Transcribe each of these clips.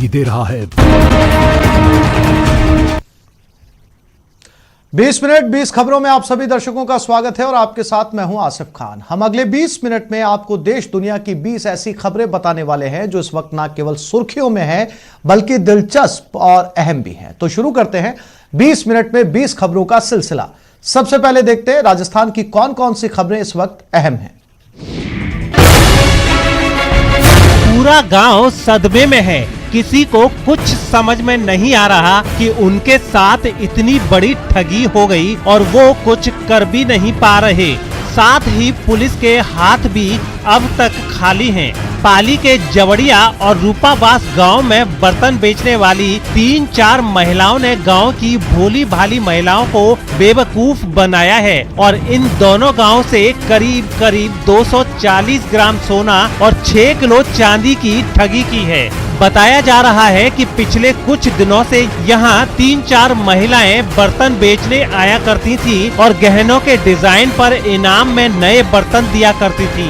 ही दे रहा है। 20 मिनट 20 खबरों में आप सभी दर्शकों का स्वागत है और आपके साथ मैं हूं आसिफ खान। हम अगले 20 मिनट में आपको देश दुनिया की 20 ऐसी खबरें बताने वाले हैं जो इस वक्त ना केवल सुर्खियों में है बल्कि दिलचस्प और अहम भी हैं। तो शुरू करते हैं 20 मिनट में 20 खबरों का सिलसिला। सबसे पहले देखते हैं राजस्थान की कौन कौन सी खबरें इस वक्त अहम हैं। पूरा गांव सदमे में है। किसी को कुछ समझ में नहीं आ रहा कि उनके साथ इतनी बड़ी ठगी हो गई और वो कुछ कर भी नहीं पा रहे। साथ ही पुलिस के हाथ भी अब तक खाली हैं। पाली के जवड़िया और रूपावास गांव में बर्तन बेचने वाली 3-4 महिलाओं ने गांव की भोली भाली महिलाओं को बेवकूफ बनाया है और इन दोनों गांव से करीब 240 ग्राम सोना और 6 किलो चांदी की ठगी की है। बताया जा रहा है कि पिछले कुछ दिनों से यहाँ 3-4 महिलाएं बर्तन बेचने आया करती थी और गहनों के डिजाइन पर इनाम में नए बर्तन दिया करती थी।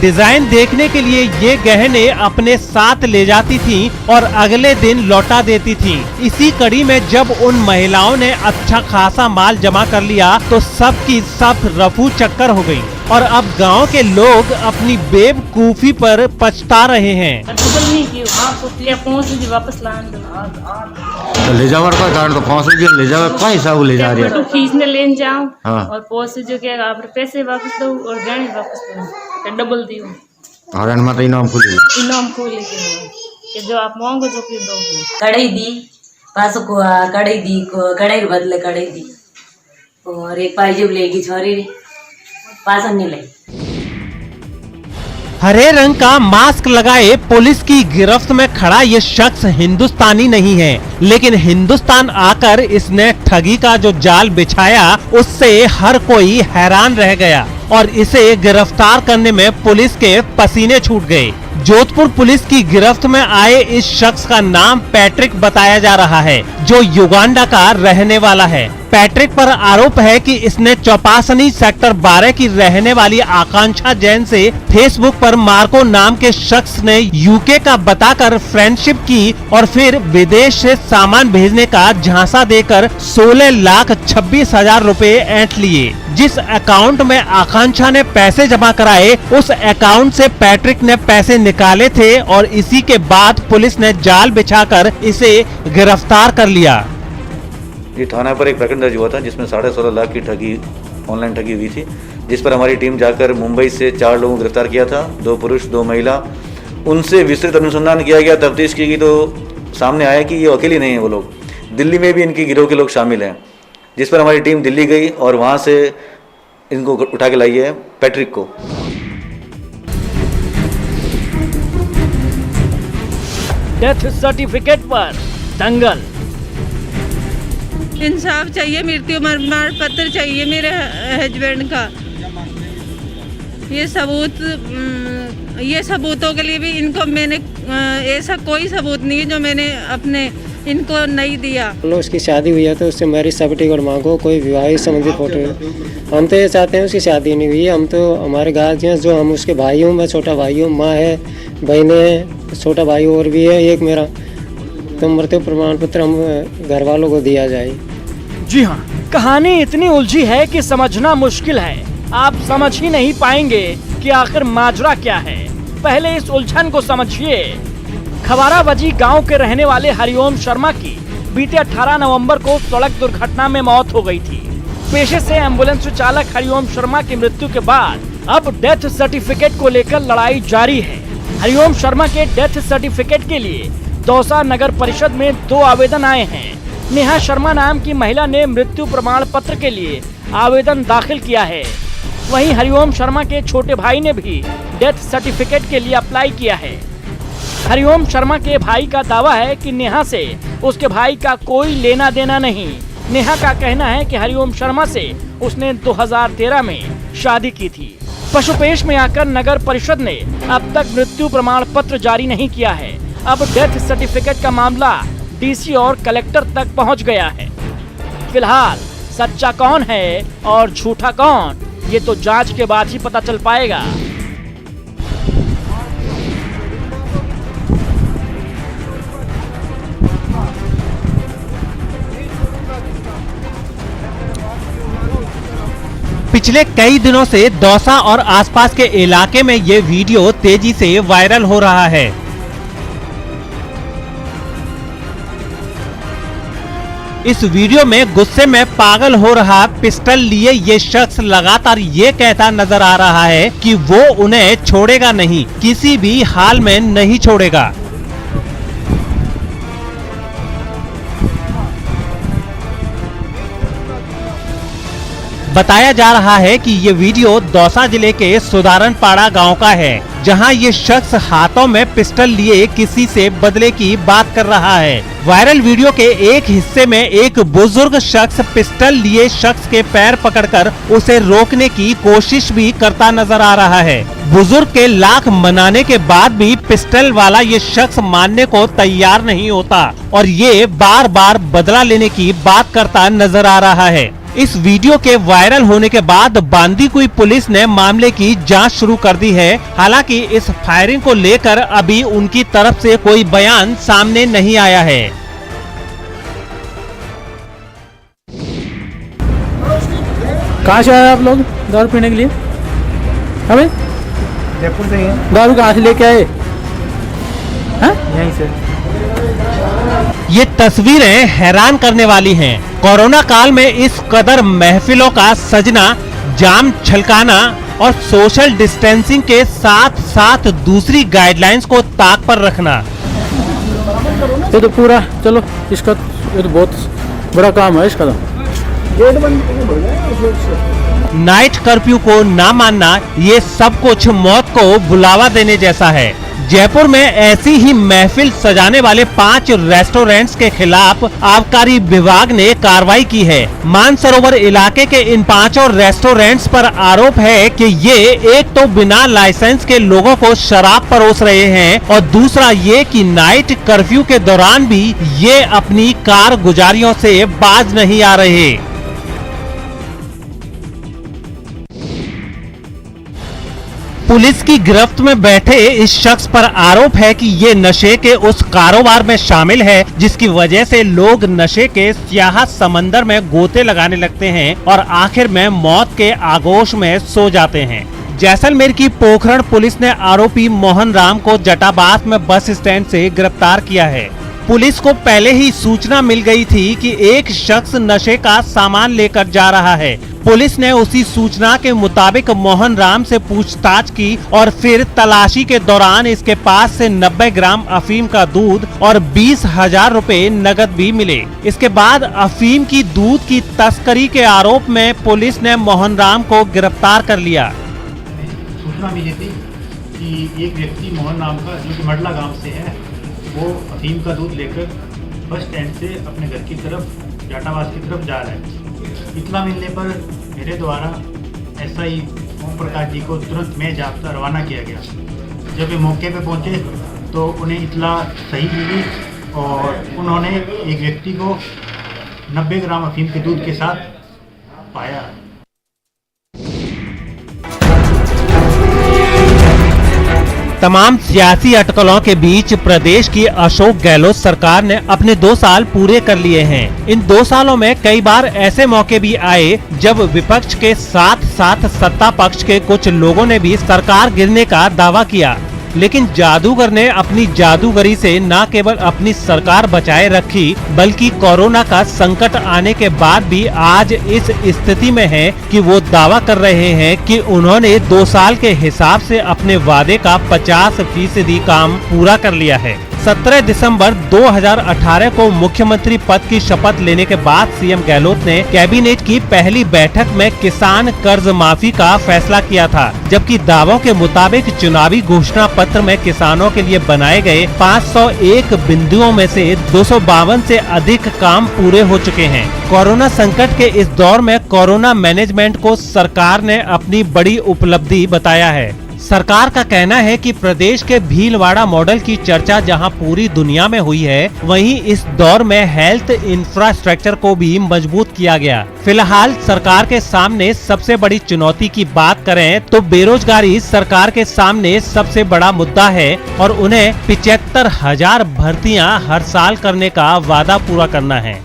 डिजाइन देखने के लिए ये गहने अपने साथ ले जाती थी और अगले दिन लौटा देती थी। इसी कड़ी में जब उन महिलाओं ने अच्छा खासा माल जमा कर लिया तो सब की सब रफू चक्कर हो गई और अब गांव के लोग अपनी बेवकूफी पर पछता रहे हैं। ले जावर का कारण तो 5 रुपये ले जावे कौन हिसाब ले जा रही है। खींचने लेने जाओ हाँ। और पोस्ट जो के आप पैसे वापस दो और गहने वापस दो डबल दियो। और मत इनाम खुले कि जो आप मांगो जो फिर दोगे। कढ़ाई दी पासो को कढ़ाई दी को कढ़ाई बदले कढ़ाई दी और एक पाइजेब लेगी छोरी पासन नहीं ले। हरे रंग का मास्क लगाए पुलिस की गिरफ्त में खड़ा ये शख्स हिंदुस्तानी नहीं है, लेकिन हिंदुस्तान आकर इसने ठगी का जो जाल बिछाया उससे हर कोई हैरान रह गया और इसे गिरफ्तार करने में पुलिस के पसीने छूट गए। जोधपुर पुलिस की गिरफ्त में आए इस शख्स का नाम पैट्रिक बताया जा रहा है, जो युगांडा का रहने वाला है। पैट्रिक पर आरोप है कि इसने चौपासनी सेक्टर 12 की रहने वाली आकांक्षा जैन से फेसबुक पर मार्को नाम के शख्स ने यूके का बताकर फ्रेंडशिप की और फिर विदेश से सामान भेजने का झांसा देकर 16,26,000 रुपए ऐंठ लिए। जिस अकाउंट में आकांक्षा ने पैसे जमा कराए उस अकाउंट से पैट्रिक ने पैसे निकाले थे और इसी के बाद पुलिस ने जाल बिछाकर इसे गिरफ्तार कर लिया। ये थाना पर एक प्रकरण दर्ज हुआ था जिसमें 16.5 लाख की ठगी ऑनलाइन ठगी हुई थी, जिस पर हमारी टीम जाकर मुंबई से 4 लोगों को गिरफ्तार किया था, 2 पुरुष 2 महिला। उनसे विस्तृत अनुसंधान किया गया, तफ्तीश की गई तो सामने आया कि ये अकेले नहीं है, वो लोग दिल्ली में भी इनकी गिरोह के लोग शामिल हैं, जिस पर हमारी टीम दिल्ली गई और वहाँ से इनको उठा के लाई है पैट्रिक को। डेथ सर्टिफिकेट पर दंगल। इंसाफ चाहिए, मृत्यु प्रमाण पत्र चाहिए मेरे हस्बैंड का। ये सबूतों के लिए भी इनको मैंने ऐसा कोई सबूत नहीं है जो मैंने अपने इनको नहीं दिया। उसकी शादी हुई है तो उससे मैरिज सर्टिफिकेट मांगो, कोई विवाहित संबंधी फोटो। हम तो ये चाहते हैं उसकी शादी नहीं हुई है। हम तो हमारे गार्जियन जो हम उसके भाई हूँ, मैं छोटा भाई हूँ, माँ है, बहनें हैं, छोटा भाई और भी है एक मेरा। तो मृत्यु प्रमाण पत्र हम घर वालों को दिया जाए। जी हाँ, कहानी इतनी उलझी है कि समझना मुश्किल है। आप समझ ही नहीं पाएंगे कि आखिर माजरा क्या है। पहले इस उलझन को समझिए। खबाराबजी गांव के रहने वाले हरिओम शर्मा की बीते 18 नवंबर को सड़क दुर्घटना में मौत हो गई थी। पेशे से एम्बुलेंस चालक हरिओम शर्मा की मृत्यु के बाद अब डेथ सर्टिफिकेट को लेकर लड़ाई जारी है। हरिओम शर्मा के डेथ सर्टिफिकेट के लिए दौसा नगर परिषद में 2 आवेदन आए हैं। नेहा शर्मा नाम की महिला ने मृत्यु प्रमाण पत्र के लिए आवेदन दाखिल किया है। वहीं हरिओम शर्मा के छोटे भाई ने भी डेथ सर्टिफिकेट के लिए अप्लाई किया है। हरिओम शर्मा के भाई का दावा है कि नेहा से उसके भाई का कोई लेना देना नहीं। नेहा का कहना है कि हरिओम शर्मा से उसने 2013 में शादी की थी। पशुपेश में आकर नगर परिषद ने अब तक मृत्यु प्रमाण पत्र जारी नहीं किया है। अब डेथ सर्टिफिकेट का मामला डीसी और कलेक्टर तक पहुंच गया है। फिलहाल सच्चा कौन है और झूठा कौन, ये तो जांच के बाद ही पता चल पाएगा। पिछले कई दिनों से दौसा और आसपास के इलाके में ये वीडियो तेजी से वायरल हो रहा है। इस वीडियो में गुस्से में पागल हो रहा पिस्टल लिए ये शख्स लगातार ये कहता नजर आ रहा है कि वो उन्हें छोड़ेगा नहीं, किसी भी हाल में नहीं छोड़ेगा। बताया जा रहा है कि ये वीडियो दौसा जिले के सुधारनपाड़ा गांव का है, जहां ये शख्स हाथों में पिस्टल लिए किसी से बदले की बात कर रहा है। वायरल वीडियो के एक हिस्से में एक बुजुर्ग शख्स पिस्टल लिए शख्स के पैर पकड़कर उसे रोकने की कोशिश भी करता नजर आ रहा है। बुजुर्ग के लाख मनाने के बाद भी पिस्टल वाला ये शख्स मानने को तैयार नहीं होता और ये बार बार बदला लेने की बात करता नजर आ रहा है। इस वीडियो के वायरल होने के बाद बांदीकुई पुलिस ने मामले की जांच शुरू कर दी है। हालांकि इस फायरिंग को लेकर अभी उनकी तरफ से कोई बयान सामने नहीं आया है। कहाँ से आए आप लोग दारू पीने के लिए? हमें जयपुर से ही दारू कहाँ से लेके आए? यहीं से। ये तस्वीरें हैरान करने वाली हैं। कोरोना काल में इस कदर महफिलों का सजना, जाम छलकाना और सोशल डिस्टेंसिंग के साथ साथ दूसरी गाइडलाइंस को ताक पर रखना। ये तो पूरा चलो इसका ये तो बहुत बड़ा काम है इसका तो। नाइट कर्फ्यू को ना मानना ये सब कुछ मौत को बुलावा देने जैसा है। जयपुर में ऐसी ही महफिल सजाने वाले 5 रेस्टोरेंट्स के खिलाफ आबकारी विभाग ने कार्रवाई की है। मानसरोवर इलाके के इन 5 रेस्टोरेंट्स पर आरोप है कि ये एक तो बिना लाइसेंस के लोगों को शराब परोस रहे हैं और दूसरा ये कि नाइट कर्फ्यू के दौरान भी ये अपनी कारगुजारियों से बाज नहीं आ रहे। पुलिस की गिरफ्त में बैठे इस शख्स पर आरोप है कि ये नशे के उस कारोबार में शामिल है जिसकी वजह से लोग नशे के स्याह समंदर में गोते लगाने लगते हैं और आखिर में मौत के आगोश में सो जाते हैं। जैसलमेर की पोखरण पुलिस ने आरोपी मोहन राम को जटाबास में बस स्टैंड से गिरफ्तार किया है। पुलिस को पहले ही सूचना मिल गई थी कि एक शख्स नशे का सामान लेकर जा रहा है। पुलिस ने उसी सूचना के मुताबिक मोहन राम से पूछताछ की और फिर तलाशी के दौरान इसके पास से 90 ग्राम अफीम का दूध और 20,000 रुपए नकद भी मिले। इसके बाद अफीम की दूध की तस्करी के आरोप में पुलिस ने मोहन राम को गिरफ्तार कर लिया। सूचना मिली थी कि एक व्यक्ति मोहन नाम का जो कि मडला गांव से है, वो अफीम का दूध लेकर बस स्टैंड से अपने घर की तरफ जाटावास की तरफ जा रहा है। इतला मिलने पर मेरे द्वारा एसआई ओम प्रकाश जी को तुरंत में जाब्ता रवाना किया गया। जब वे मौके पर पहुंचे तो उन्हें इतला सही मिली और उन्होंने एक व्यक्ति को 90 ग्राम अफीम के दूध के साथ पाया। तमाम सियासी अटकलों के बीच प्रदेश की अशोक गहलोत सरकार ने अपने 2 साल पूरे कर लिए हैं। इन 2 सालों में कई बार ऐसे मौके भी आए जब विपक्ष के साथ साथ सत्ता पक्ष के कुछ लोगों ने भी सरकार गिरने का दावा किया, लेकिन जादूगर ने अपनी जादूगरी से न केवल अपनी सरकार बचाए रखी बल्कि कोरोना का संकट आने के बाद भी आज इस स्थिति में है कि वो दावा कर रहे हैं कि उन्होंने 2 साल के हिसाब से अपने वादे का 50% काम पूरा कर लिया है। 17 दिसंबर 2018 को मुख्यमंत्री पद की शपथ लेने के बाद सीएम गहलोत ने कैबिनेट की पहली बैठक में किसान कर्ज माफी का फैसला किया था, जबकि दावों के मुताबिक चुनावी घोषणा पत्र में किसानों के लिए बनाए गए 501 बिंदुओं में से 252 से अधिक काम पूरे हो चुके हैं। कोरोना संकट के इस दौर में कोरोना मैनेजमेंट को सरकार ने अपनी बड़ी उपलब्धि बताया है। सरकार का कहना है कि प्रदेश के भीलवाड़ा मॉडल की चर्चा जहां पूरी दुनिया में हुई है, वहीं इस दौर में हेल्थ इंफ्रास्ट्रक्चर को भी मजबूत किया गया। फिलहाल सरकार के सामने सबसे बड़ी चुनौती की बात करें तो बेरोजगारी सरकार के सामने सबसे बड़ा मुद्दा है और उन्हें 75,000 भर्तियां हर साल करने का वादा पूरा करना है।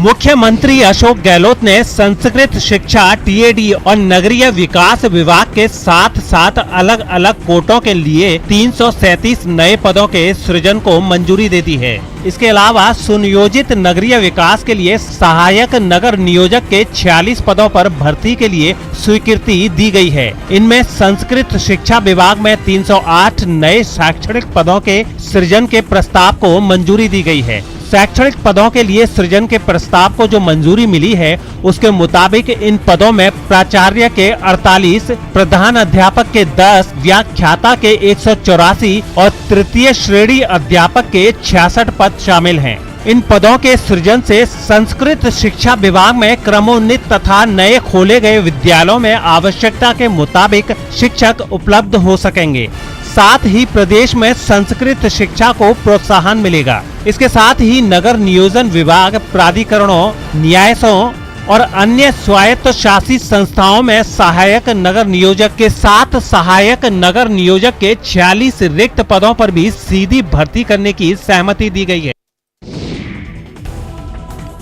मुख्यमंत्री अशोक गहलोत ने संस्कृत शिक्षा, टीएडी और नगरीय विकास विभाग के साथ साथ अलग अलग कोटों के लिए 337 नए पदों के सृजन को मंजूरी दे दी है। इसके अलावा सुनियोजित नगरीय विकास के लिए सहायक नगर नियोजक के 46 पदों पर भर्ती के लिए स्वीकृति दी गई है। इनमें संस्कृत शिक्षा विभाग में 308 नए शैक्षणिक पदों के सृजन के प्रस्ताव को मंजूरी दी गई है। शैक्षणिक पदों के लिए सृजन के प्रस्ताव को जो मंजूरी मिली है, उसके मुताबिक इन पदों में प्राचार्य के 48, प्रधान अध्यापक के 10, व्याख्याता के 184 और तृतीय श्रेणी अध्यापक के 66 पद शामिल हैं। इन पदों के सृजन से संस्कृत शिक्षा विभाग में क्रमोन्नत तथा नए खोले गए विद्यालयों में आवश्यकता के मुताबिक शिक्षक उपलब्ध हो सकेंगे। साथ ही प्रदेश में संस्कृत शिक्षा को प्रोत्साहन मिलेगा। इसके साथ ही नगर नियोजन विभाग, प्राधिकरणों, न्यासों और अन्य स्वायत्त शासित संस्थाओं में सहायक नगर नियोजक के साथ सहायक नगर नियोजक के 46 रिक्त पदों पर भी सीधी भर्ती करने की सहमति दी गई है।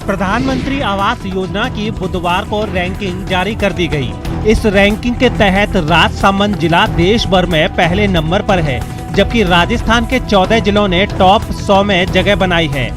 प्रधानमंत्री आवास योजना की बुधवार को रैंकिंग जारी कर दी गई। इस रैंकिंग के तहत राजसमंद जिला देश भर में पहले नंबर पर है, जबकि राजस्थान के 14 जिलों ने टॉप 100 में जगह बनाई है।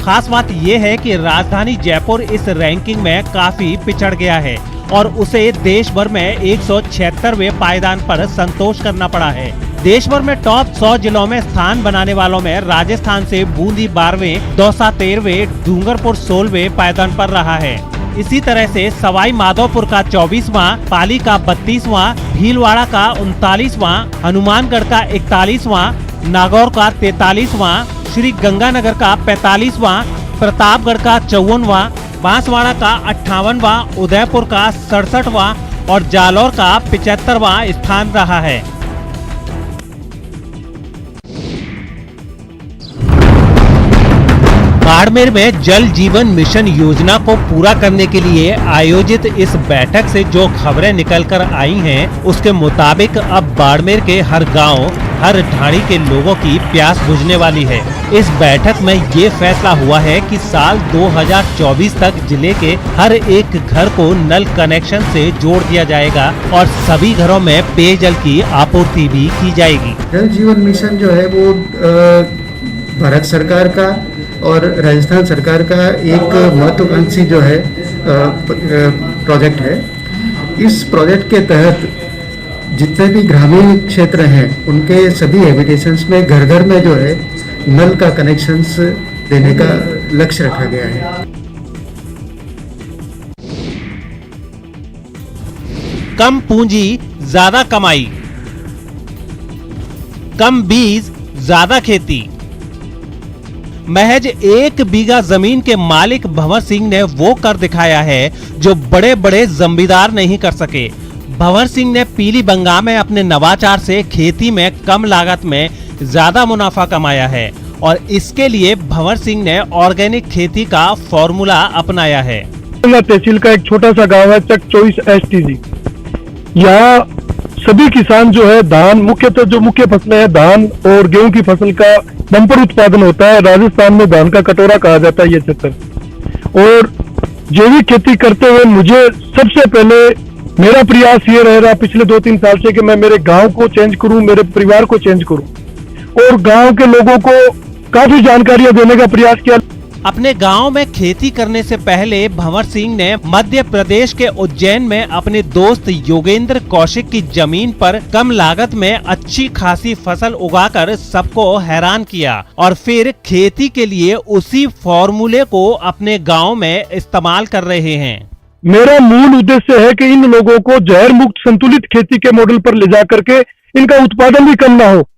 खास बात यह है कि राजधानी जयपुर इस रैंकिंग में काफी पिछड़ गया है और उसे देश भर में 176वें पायदान पर संतोष करना पड़ा है। देश भर में टॉप 100 जिलों में स्थान बनाने वालों में राजस्थान से बूंदी 12वें, दौसा 13वें, डूंगरपुर 16वें पायदान पर रहा है। इसी तरह से सवाई माधोपुर का 24वां, पाली का 32वां, भीलवाड़ा का 39वां, हनुमानगढ़ का 41वां, नागौर का 43वां, श्री गंगानगर का 45वां, प्रतापगढ़ का 54वां, बांसवाड़ा का 58वां, उदयपुर का 67वां और जालौर का 75वां स्थान रहा है। बाड़मेर में जल जीवन मिशन योजना को पूरा करने के लिए आयोजित इस बैठक से जो खबरें निकलकर आई हैं, उसके मुताबिक अब बाड़मेर के हर गांव, हर ढाणी के लोगों की प्यास बुझने वाली है। इस बैठक में ये फैसला हुआ है कि साल 2024 तक जिले के हर एक घर को नल कनेक्शन से जोड़ दिया जाएगा और सभी घरों में पेयजल की आपूर्ति भी की जाएगी। जल जीवन मिशन जो है वो भारत सरकार का और राजस्थान सरकार का एक महत्वाकांक्षी जो है प्रोजेक्ट है। इस प्रोजेक्ट के तहत जितने भी ग्रामीण क्षेत्र हैं उनके सभी हैबिटेशंस में घर घर में जो है नल का कनेक्शंस देने का लक्ष्य रखा गया है। कम पूंजी ज्यादा कमाई, कम बीज ज्यादा खेती। महज 1 बीघा जमीन के मालिक भंवर सिंह ने वो कर दिखाया है जो बड़े बड़े जमींदार नहीं कर सके। भंवर सिंह ने पीली बंगा में अपने नवाचार से खेती में कम लागत में ज्यादा मुनाफा कमाया है और इसके लिए भंवर सिंह ने ऑर्गेनिक खेती का फॉर्मूला अपनाया है। तहसील का एक छोटा सा गांव है चक 24 STG। यहाँ सभी किसान जो है धान, मुख्यतः जो मुख्य फसलें हैं धान और गेहूं की फसल का बम्पर उत्पादन होता है। राजस्थान में धान का कटोरा कहा जाता है ये क्षेत्र। और जैविक खेती करते हुए मुझे सबसे पहले मेरा प्रयास ये रह रहा पिछले 2-3 साल से कि मैं मेरे गांव को चेंज करूं, मेरे परिवार को चेंज करूं और गांव के लोगों को काफी जानकारियां देने का प्रयास किया। अपने गांव में खेती करने से पहले भंवर सिंह ने मध्य प्रदेश के उज्जैन में अपने दोस्त योगेंद्र कौशिक की जमीन पर कम लागत में अच्छी खासी फसल उगाकर सबको हैरान किया और फिर खेती के लिए उसी फॉर्मूले को अपने गांव में इस्तेमाल कर रहे हैं। मेरा मूल उद्देश्य है कि इन लोगों को जहर मुक्त संतुलित खेती के मॉडल पर ले जाकर के इनका उत्पादन भी कम ना हो।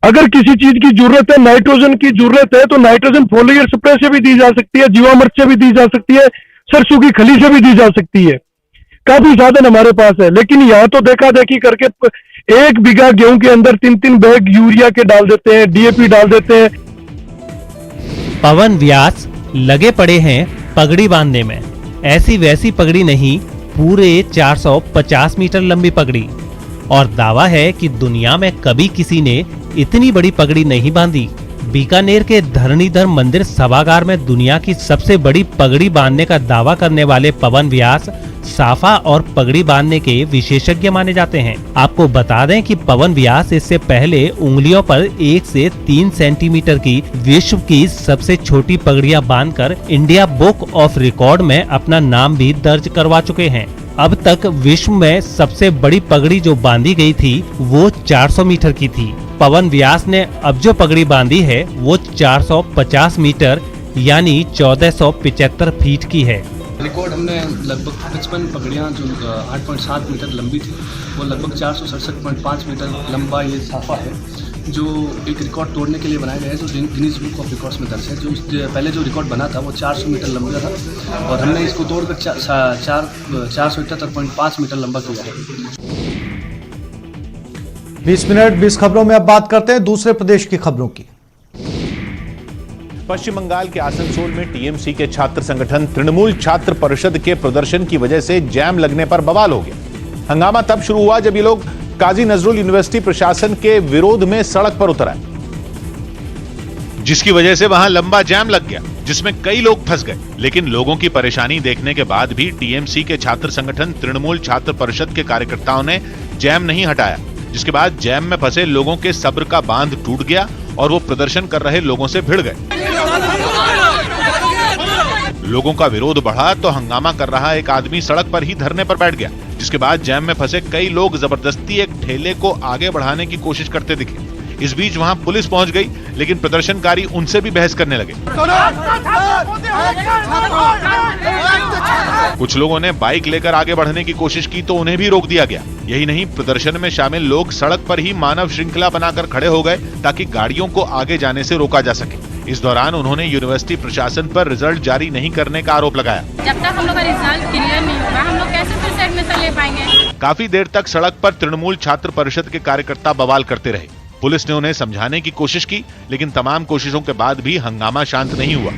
अगर किसी चीज की जरूरत है, नाइट्रोजन की जरूरत है, तो नाइट्रोजन फोलियर स्प्रे से भी दी जा सकती है, जीवामृत से भी दी जा सकती है, सरसों की खली से भी दी जा सकती है। काफी साधन हमारे पास है। लेकिन यहाँ तो देखा देखी करके 1 बीघा गेहूं के अंदर 3-3 बैग यूरिया के डाल देते हैं, DAP डाल देते हैं। पवन व्यास लगे पड़े हैं पगड़ी बांधने में। ऐसी वैसी पगड़ी नहीं, पूरे 450 मीटर लंबी पगड़ी। और दावा है कि दुनिया में कभी किसी ने इतनी बड़ी पगड़ी नहीं बांधी। बीकानेर के धरणीधर मंदिर सभागार में दुनिया की सबसे बड़ी पगड़ी बांधने का दावा करने वाले पवन व्यास साफा और पगड़ी बांधने के विशेषज्ञ माने जाते हैं। आपको बता दें कि पवन व्यास इससे पहले उंगलियों पर 1 से 3 सेंटीमीटर की विश्व की सबसे छोटी पगड़ियां बांधकर इंडिया बुक ऑफ रिकॉर्ड में अपना नाम भी दर्ज करवा चुके हैं। अब तक विश्व में सबसे बड़ी पगड़ी जो बांधी गई थी वो 400 मीटर की थी। पवन व्यास ने अब जो पगड़ी बांधी है वो 450 मीटर यानी 1475 फीट की है। रिकॉर्ड हमने लगभग 55 पगड़ियाँ जो 8.7 मीटर लंबी थी, वो लगभग 467.5 मीटर लंबा ये साफा है, जो एक रिकॉर्ड तोड़ने के लिए बनाया गया है, जो गिनीज बुक ऑफ रिकॉर्ड्स में दर्ज है। जो पहले जो रिकॉर्ड बना था वो 400 मीटर लंबा था और हमने इसको तोड़कर 471.5 मीटर लंबा किया है। 20 मिनट 20 खबरों में अब बात करते हैं दूसरे प्रदेश की खबरों की। पश्चिम बंगाल के आसनसोल में टीएमसी के छात्र संगठन तृणमूल छात्र परिषद के प्रदर्शन की वजह से जैम लगने पर बवाल हो गया। हंगामा तब शुरू हुआ जब ये लोग काजी नजरुल यूनिवर्सिटी प्रशासन के विरोध में सड़क पर उतर आए, जिसकी वजह से वहां लंबा जैम लग गया, जिसमें कई लोग फंस गए। लेकिन लोगों की परेशानी देखने के बाद भी टीएमसी के छात्र संगठन तृणमूल छात्र परिषद के कार्यकर्ताओं ने जैम नहीं हटाया, जिसके बाद जैम में फंसे लोगों के सब्र का बांध टूट गया और वो प्रदर्शन कर रहे लोगों से भिड़ गए। लोगों का विरोध बढ़ा तो हंगामा कर रहा एक आदमी सड़क पर ही धरने पर बैठ गया, जिसके बाद जैम में फंसे कई लोग जबरदस्ती एक ठेले को आगे बढ़ाने की कोशिश करते दिखे। इस बीच वहां पुलिस पहुंच गई, लेकिन प्रदर्शनकारी उनसे भी बहस करने लगे। कुछ लोगों ने बाइक लेकर आगे बढ़ने की कोशिश की तो उन्हें भी रोक दिया गया। यही नहीं, प्रदर्शन में शामिल लोग सड़क पर ही मानव श्रृंखला बनाकर खड़े हो गए ताकि गाड़ियों को आगे जाने से रोका जा सके। इस दौरान उन्होंने यूनिवर्सिटी प्रशासन पर रिजल्ट जारी नहीं करने का आरोप लगाया। जब तक हम लोग का रिजल्ट क्लियर नहीं होगा, हम लोग कैसे फिर से एडमिशन ले पाएंगे। काफी देर तक सड़क पर तृणमूल छात्र परिषद के कार्यकर्ता बवाल करते रहे। पुलिस ने उन्हें समझाने की कोशिश की, लेकिन तमाम कोशिशों के बाद भी हंगामा शांत नहीं हुआ।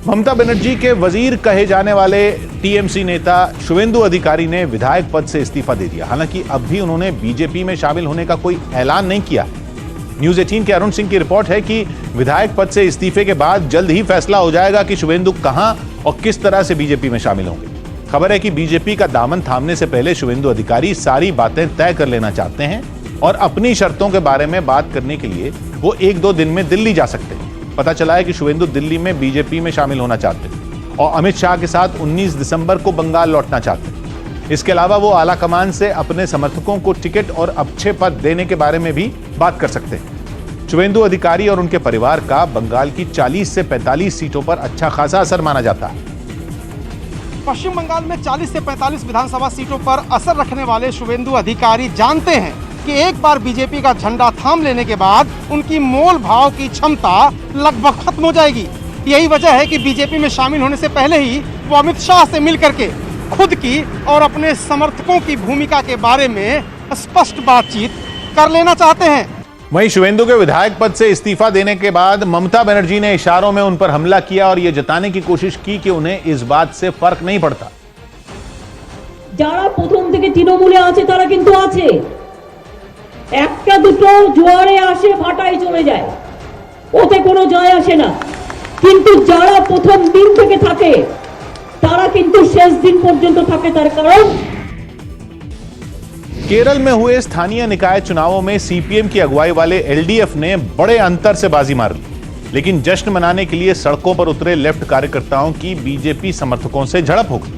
ममता बनर्जी के वजीर कहे जाने वाले टीएमसी नेता शुवेंदु अधिकारी ने विधायक पद से इस्तीफा दे दिया। हालांकि अब भी उन्होंने बीजेपी में शामिल होने का कोई ऐलान नहीं किया। न्यूज 18 के अरुण सिंह की रिपोर्ट है कि विधायक पद से इस्तीफे के बाद जल्द ही फैसला हो जाएगा कि शुवेंदु कहां और किस तरह से बीजेपी में शामिल होंगे। खबर है कि बीजेपी का दामन थामने से पहले शुवेंदु अधिकारी सारी बातें तय कर लेना चाहते हैं और अपनी शर्तों के बारे में बात करने के लिए वो 1-2 दिन में दिल्ली जा सकते हैं। पता चला है कि शुवेंदु दिल्ली में बीजेपी में शामिल होना चाहते हैं और अमित शाह के साथ 19 दिसंबर को बंगाल लौटना चाहते हैं। इसके अलावा वो आला कमान से अपने समर्थकों को टिकट और अच्छे पद देने के बारे में भी बात कर सकते हैं। शुवेंदु अधिकारी और उनके परिवार का बंगाल की 40 से 45 सीटों पर अच्छा खासा असर माना जाता है। पश्चिम बंगाल में 40 से 45 विधानसभा सीटों पर असर रखने वाले शुवेंदु अधिकारी जानते हैं कि एक बार बीजेपी का झंडा थाम लेने के बाद उनकी मोल भाव की क्षमता लगभग खत्म हो जाएगी। यही वजह है कि बीजेपी में शामिल होने से पहले ही वो अमित शाह से मिल करके खुद की और अपने समर्थकों की भूमिका के बारे में स्पष्ट बातचीत कर लेना चाहते हैं। वहीं शुवेंदु के विधायक पद से इस्तीफा देने के बाद ममता बनर्जी ने इशारों में उन पर हमला किया और यह जताने की कोशिश की कि उन्हें इस बात से फर्क नहीं पड़ता। যারা প্রথম থেকে তৃণমূলে আছে তারা কিন্তু আছে, একটা দুটো জোয়ারে আসে ফাটাই চলে যায়, ওতে কোনো যায় আসে না, কিন্তু যারা প্রথম দিন থেকে থাকে তারা কিন্তু শেষ দিন পর্যন্ত থাকে। তার কারণ केरल में हुए स्थानीय निकाय चुनावों में सीपीएम की अगुवाई वाले एलडीएफ ने बड़े अंतर से बाजी मार ली, लेकिन जश्न मनाने के लिए सड़कों पर उतरे लेफ्ट कार्यकर्ताओं की बीजेपी समर्थकों से झड़प हो गई।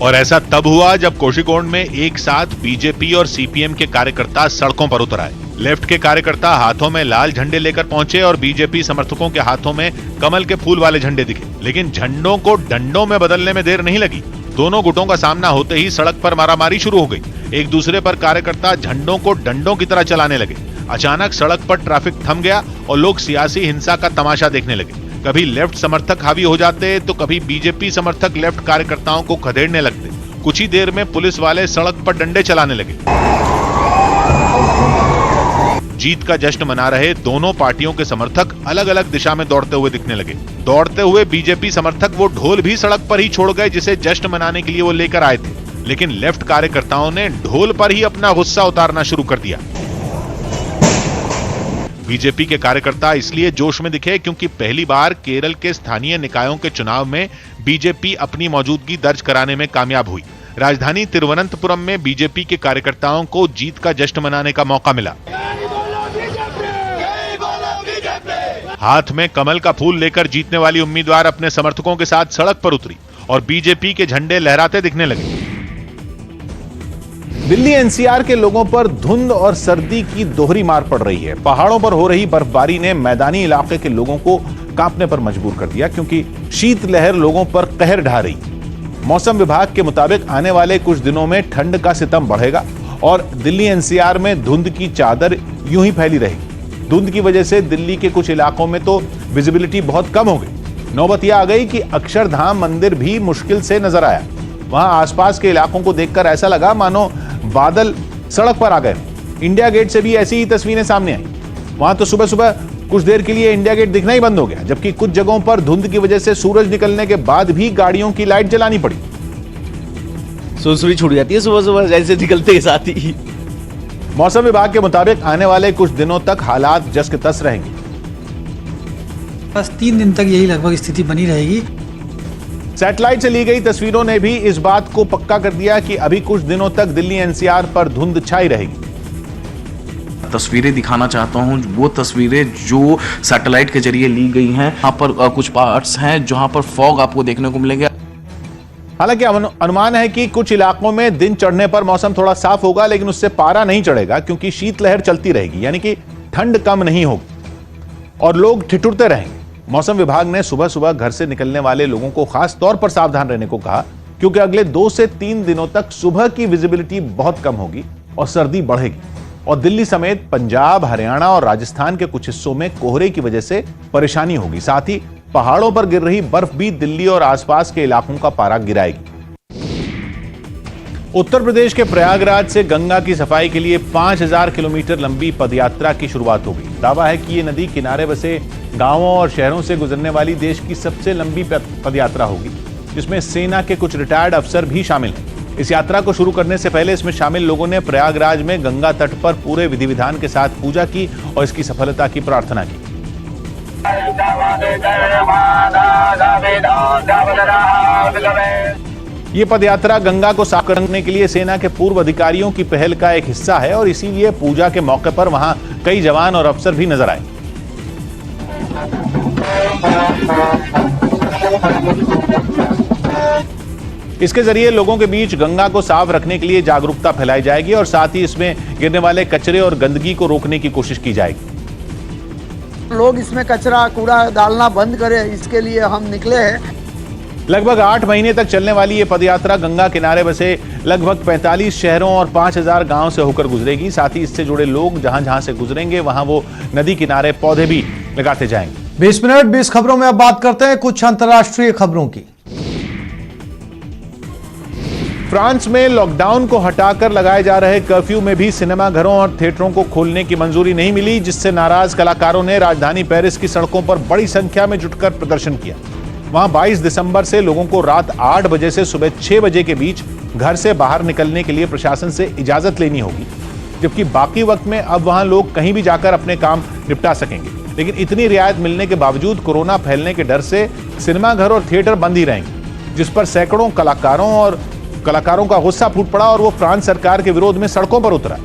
और ऐसा तब हुआ जब कोषिकोड में एक साथ बीजेपी और सीपीएम के कार्यकर्ता सड़कों पर उतर आए। लेफ्ट के कार्यकर्ता हाथों में लाल झंडे लेकर पहुंचे और बीजेपी समर्थकों के हाथों में कमल के फूल वाले झंडे दिखे, लेकिन झंडों को डंडों में बदलने में देर नहीं लगी। दोनों गुटों का सामना होते ही सड़क पर मारामारी शुरू हो गई। एक दूसरे पर कार्यकर्ता झंडों को डंडों की तरह चलाने लगे। अचानक सड़क पर ट्रैफिक थम गया और लोग सियासी हिंसा का तमाशा देखने लगे। कभी लेफ्ट समर्थक हावी हो जाते तो कभी बीजेपी समर्थक लेफ्ट कार्यकर्ताओं को खदेड़ने लगते। कुछ ही देर में पुलिस वाले सड़क पर डंडे चलाने लगे। जीत का जश्न मना रहे दोनों पार्टियों के समर्थक अलग अलग दिशा में दौड़ते हुए दिखने लगे। दौड़ते हुए बीजेपी समर्थक वो ढोल भी सड़क पर ही छोड़ गए जिसे जश्न मनाने के लिए वो लेकर आए थे, लेकिन लेफ्ट कार्यकर्ताओं ने ढोल पर ही अपना गुस्सा उतारना शुरू कर दिया। बीजेपी के कार्यकर्ता इसलिए जोश में दिखे क्योंकि पहली बार केरल के स्थानीय निकायों के चुनाव में बीजेपी अपनी मौजूदगी दर्ज कराने में कामयाब हुई। राजधानी तिरुवनंतपुरम में बीजेपी के कार्यकर्ताओं को जीत का जश्न मनाने का मौका मिला। हाथ में कमल का फूल लेकर जीतने वाली उम्मीदवार अपने समर्थकों के साथ सड़क पर उतरी और बीजेपी के झंडे लहराते दिखने लगे। दिल्ली एनसीआर के लोगों पर धुंध और सर्दी की दोहरी मार पड़ रही है। पहाड़ों पर हो रही बर्फबारी ने मैदानी इलाके के लोगों को कांपने पर मजबूर कर दिया क्योंकि शीतलहर लोगों पर कहर ढा रही। मौसम विभाग के मुताबिक आने वाले कुछ दिनों में ठंड का सितम बढ़ेगा और दिल्ली एनसीआर में धुंध की चादर यूं ही फैली रहेगी। धुंध की वजह से दिल्ली के कुछ इलाकों में तो विजिबिलिटी बहुत कम हो गई। नौबत यह आ गई कि अक्षरधाम मंदिर भी मुश्किल से नजर आया। वहां आसपास के इलाकों को देखकर ऐसा लगा मानो बादल सड़क पर आ गए। इंडिया गेट से भी ऐसी ही तस्वीरें सामने आई। वहां तो सुबह सुबह कुछ देर के लिए इंडिया गेट दिखना ही बंद हो गया, जबकि कुछ जगहों पर धुंध की वजह से सूरज निकलने के बाद भी गाड़ियों की लाइट जलानी पड़ी। सुरसुरी छूट जाती है सुबह सुबह जैसे निकलते के साथ ही। मौसम विभाग के मुताबिक आने वाले कुछ दिनों तक हालात जस के तस रहेंगे। बस 3 दिन तक यही लगभग स्थिति बनी रहेगी। सैटेलाइट से ली गई तस्वीरों ने भी इस बात को पक्का कर दिया कि अभी कुछ दिनों तक दिल्ली एनसीआर पर धुंध छाई रहेगी। तस्वीरें दिखाना चाहता हूं, वो तस्वीरें जो सैटेलाइट के जरिए ली गई हैं। यहाँ पर कुछ पार्ट्स हैं जहां पर फॉग आपको देखने को मिलेगा। हालांकि अनुमान है कि कुछ इलाकों में दिन चढ़ने पर मौसम थोड़ा साफ होगा, लेकिन उससे पारा नहीं चढ़ेगा क्योंकि शीतलहर चलती रहेगी, यानी कि ठंड कम नहीं होगी और लोग ठिठुरते रहेंगे। मौसम विभाग ने सुबह सुबह घर से निकलने वाले लोगों को खास तौर पर सावधान रहने को कहा क्योंकि अगले 2 से 3 दिनों तक सुबह की विजिबिलिटी बहुत कम होगी और सर्दी बढ़ेगी और दिल्ली समेत पंजाब, हरियाणा और राजस्थान के कुछ हिस्सों में कोहरे की वजह से परेशानी होगी। साथ ही पहाड़ों पर गिर रही बर्फ भी दिल्ली और आसपास के इलाकों का पारा गिराएगी। उत्तर प्रदेश के प्रयागराज से गंगा की सफाई के लिए 5000 किलोमीटर लंबी पदयात्रा की शुरुआत हो गई। दावा है कि ये नदी किनारे बसे गांवों और शहरों से गुजरने वाली देश की सबसे लंबी पदयात्रा होगी, जिसमें सेना के कुछ रिटायर्ड अफसर भी शामिल हैं। इस यात्रा को शुरू करने से पहले इसमें शामिल लोगों ने प्रयागराज में गंगा तट पर पूरे विधि विधान के साथ पूजा की और इसकी सफलता की प्रार्थना की। ये पदयात्रा गंगा को साफ करने के लिए सेना के पूर्व अधिकारियों की पहल का एक हिस्सा है और इसीलिए पूजा के मौके पर वहां कई जवान और अफसर भी नजर आए। इसके जरिए लोगों के बीच गंगा को साफ रखने के लिए जागरूकता फैलाई जाएगी और साथ ही इसमें गिरने वाले कचरे और गंदगी को रोकने की कोशिश की जाएगी। लोग इसमें कचरा कूड़ा डालना बंद करें, इसके लिए हम निकले हैं। लगभग 8 महीने तक चलने वाली ये पदयात्रा गंगा किनारे बसे लगभग 45 शहरों और 5000 गांव से होकर गुजरेगी। साथ ही इससे जुड़े लोग जहां जहां से गुजरेंगे वहां वो नदी किनारे पौधे भी लगाते जाएंगे। 20 मिनट 20 खबरों में अब बात करते हैं कुछ अंतर्राष्ट्रीय खबरों की। फ्रांस में लॉकडाउन को हटाकर लगाए जा रहे कर्फ्यू में भी सिनेमाघरों और थिएटरों को खोलने की मंजूरी नहीं मिली, जिससे नाराज कलाकारों ने राजधानी पेरिस की सड़कों पर बड़ी संख्या में जुटकर प्रदर्शन किया। वहां 22 दिसंबर से लोगों को रात 8 बजे से सुबह 6 बजे के बीच घर से बाहर निकलने के लिए प्रशासन से इजाजत लेनी होगी, जबकि बाकी वक्त में अब वहां लोग कहीं भी जाकर अपने काम निपटा सकेंगे। लेकिन इतनी रियायत मिलने के बावजूद कोरोना फैलने के डर से सिनेमाघर और थिएटर बंद ही रहेंगे, जिस पर सैकड़ों कलाकारों का गुस्सा फूट पड़ा और वो फ्रांस सरकार के विरोध में सड़कों पर उतरा।